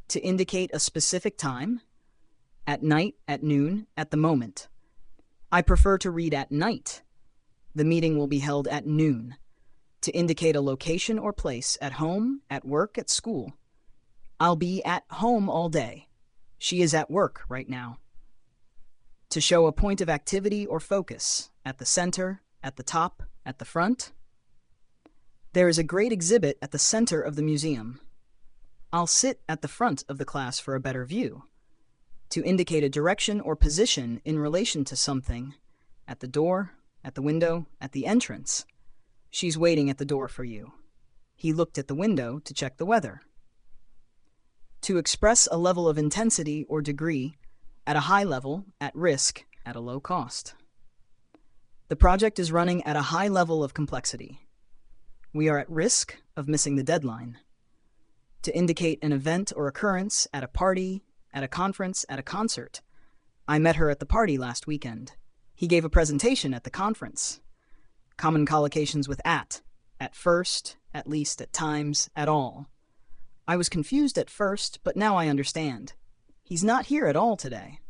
To indicate a specific time, at night, at noon, at the moment. I prefer to read at night. The meeting will be held at noon. To indicate a location or place, at home, at work, at school. I'll be at home all day. She is at work right now. To show a point of activity or focus, at the center, at the top, at the front. There is a great exhibit at the center of the museum. I'll sit at the front of the class for a better view. To indicate a direction or position in relation to something, at the door, at the window, at the entrance. She's waiting at the door for you. He looked at the window to check the weather. To express a level of intensity or degree, at a high level, at risk, at a low cost. The project is running at a high level of complexity. We are at risk of missing the deadline. To indicate an event or occurrence at a party, at a conference, at a concert. I met her at the party last weekend. He gave a presentation at the conference. Common collocations with at first, at least, at times, at all. I was confused at first, but now I understand. He's not here at all today.